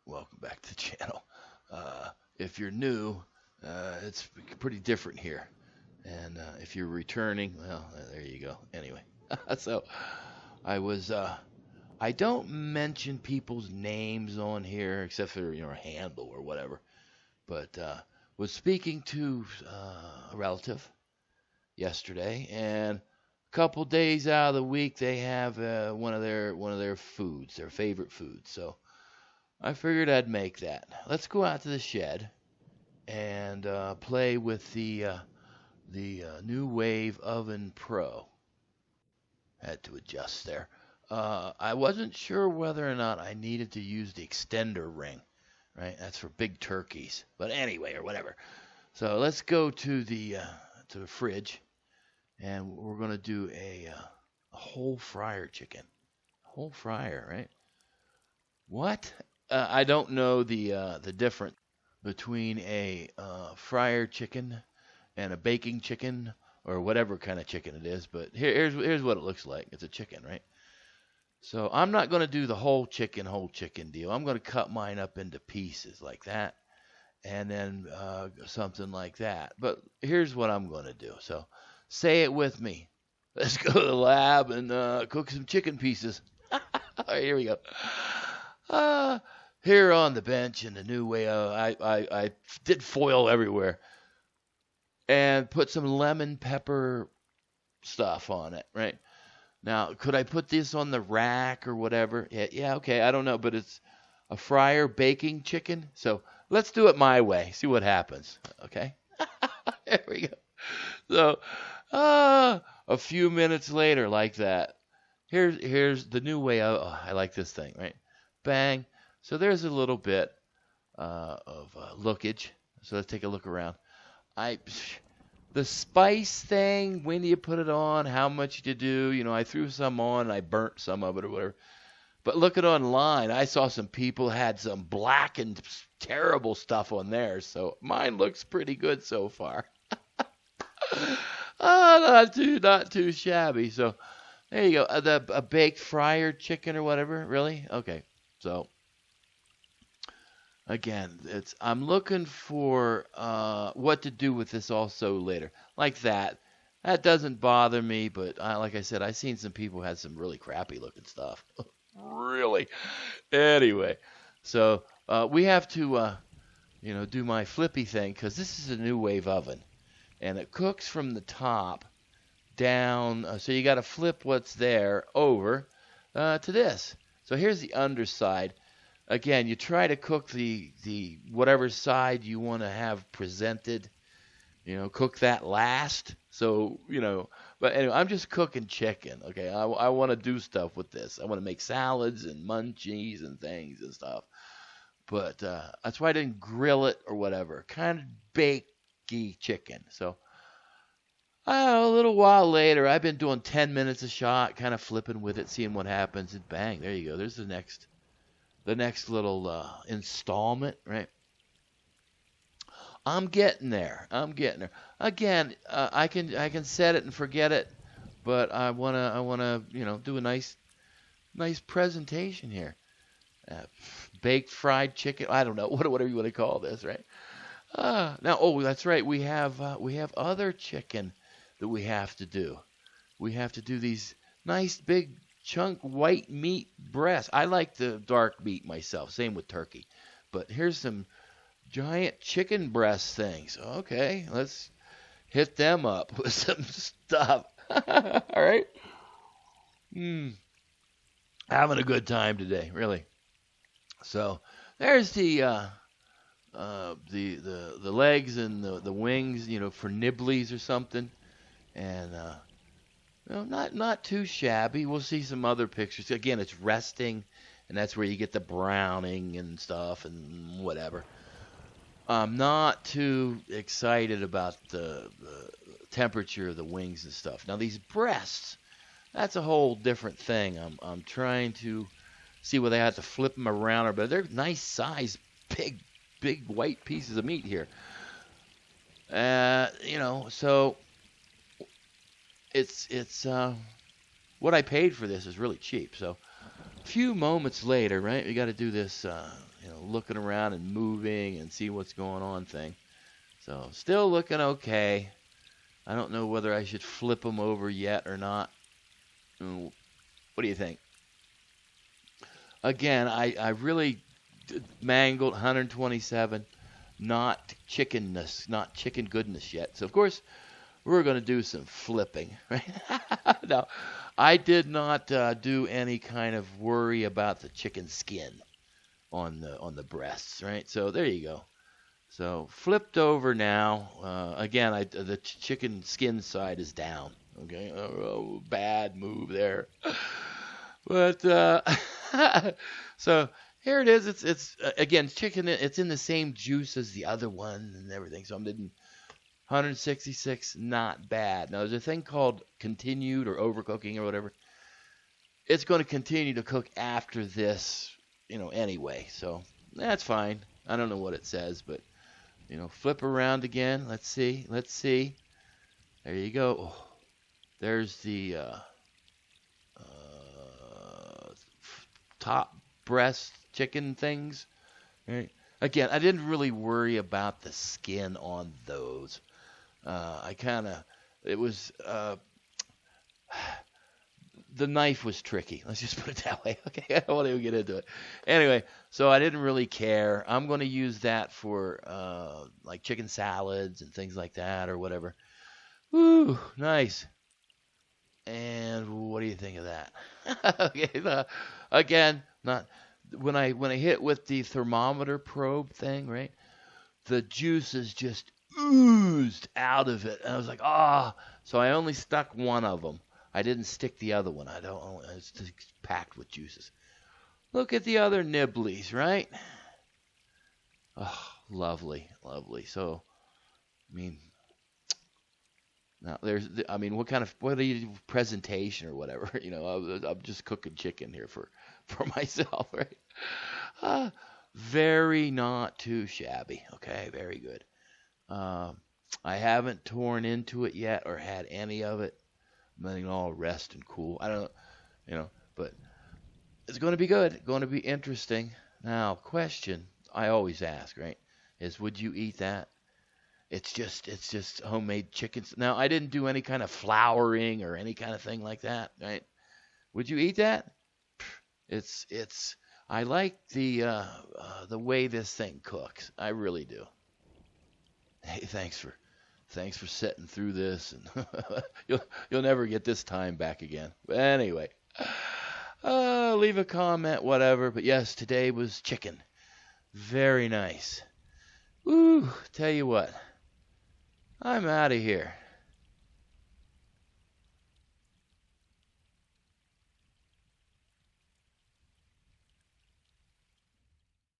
welcome back to the channel. If you're new, it's pretty different here. And if you're returning, well, there you go. Anyway, so I was, I don't mention people's names on here except for, a handle or whatever. But was speaking to a relative yesterday, and a couple days out of the week they have one of their foods, their favorite foods. So I figured I'd make that. Let's go out to the shed and play with the NuWave Oven Pro. Had to adjust there. I wasn't sure whether or not I needed to use the extender ring, right? That's for big turkeys. But anyway, or whatever. So let's go to the fridge, and we're gonna do a whole fryer chicken. Whole fryer, right? What? I don't know the difference between a fryer chicken and a baking chicken or whatever kind of chicken it is, but here's what it looks like. It's a chicken, right? So I'm not going to do the whole chicken deal. I'm going to cut mine up into pieces like that, and then something like that. But here's what I'm going to do. So say it with me. Let's go to the lab and cook some chicken pieces. All right, here we go. Here on the bench in the NuWave, I did foil everywhere and put some lemon pepper stuff on it, right? Now, could I put this on the rack or whatever? Yeah, okay, I don't know, but it's a fryer baking chicken. So let's do it my way, see what happens, okay? There we go. So a few minutes later, like that, here's the NuWave. Oh, I like this thing, right? Bang. So there's a little bit of lookage. So let's take a look around. The spice thing, when do you put it on, how much to do, I threw some on and I burnt some of it or whatever. But looking online, I saw some people had some black and terrible stuff on theirs, so mine looks pretty good so far. Not too shabby. So there you go. A baked fryer chicken or whatever, really? Okay. So again, I'm looking for what to do with this also later. Like that. That doesn't bother me, but like I said, I've seen some people had some really crappy looking stuff. Really. Anyway, so we have to, do my flippy thing because this is a NuWave oven, and it cooks from the top down. So you got to flip what's there over to this. So here's the underside. Again, you try to cook the whatever side you want to have presented, cook that last. So, but anyway, I'm just cooking chicken, okay? I want to do stuff with this. I want to make salads and munchies and things and stuff. But that's why I didn't grill it or whatever. Kind of bakey chicken. So a little while later, I've been doing 10 minutes a shot, kind of flipping with it, seeing what happens, and bang, there you go. There's the next little installment, right? I'm getting there. Again, I can set it and forget it, but I wanna do a nice presentation here. Baked fried chicken. I don't know whatever you want to call this, right? Now, oh, that's right. We have other chicken that we have to do. We have to do these nice big chunk white meat breasts. I like the dark meat myself. Same with turkey. But here's some giant chicken breast things. Okay, let's hit them up with some stuff. All right. Having a good time today, really. So there's the legs and the wings, for nibblies or something, and not too shabby. We'll see some other pictures. Again, it's resting, and that's where you get the browning and stuff and whatever. I'm not too excited about the temperature of the wings and stuff. Now these breasts, that's a whole different thing. I'm trying to see whether I have to flip them around, but they're nice size, big white pieces of meat here. So it's what I paid for this is really cheap. So a few moments later, right? We got to do this looking around and moving and see what's going on thing. So still looking okay. I don't know whether I should flip them over yet or not. What do you think? Again, I really mangled 127, not chickenness, not chicken goodness yet. So of course we're going to do some flipping, right? Now, I did not do any kind of worry about the chicken skin on the breasts, right? So there you go. So flipped over now. Again, the chicken skin side is down. Okay, bad move there. But so here it is. It's again chicken. It's in the same juice as the other one and everything. So I'm doing 166, not bad. Now there's a thing called continued or overcooking or whatever. It's going to continue to cook after this, anyway. So that's fine. I don't know what it says, but flip around again. Let's see. There you go. Oh, there's the top breast chicken things. Right. Again, I didn't really worry about the skin on those. It was, the knife was tricky. Let's just put it that way. Okay, I don't want to even get into it. Anyway, so I didn't really care. I'm going to use that for like chicken salads and things like that or whatever. Woo, nice. And what do you think of that? Okay, again, not when I hit with the thermometer probe thing, right? The juices just oozed out of it, and I was like, So I only stuck one of them. I didn't stick the other one. It's just packed with juices. Look at the other nibblies, right? Oh, lovely. So, now what are you presentation or whatever? I'm just cooking chicken here for myself, right? Very not too shabby. Okay, very good. I haven't torn into it yet or had any of it. I'm letting it all rest and cool. I don't know, but it's going to be good. Going to be interesting. Now, question I always ask, right, is would you eat that? It's just homemade chicken. Now, I didn't do any kind of flouring or any kind of thing like that, right? Would you eat that? I like the way this thing cooks. I really do. Hey, thanks for sitting through this, and you'll never get this time back again. But anyway, leave a comment, whatever. But yes, today was chicken. Very nice. Woo! Tell you what, I'm out of here.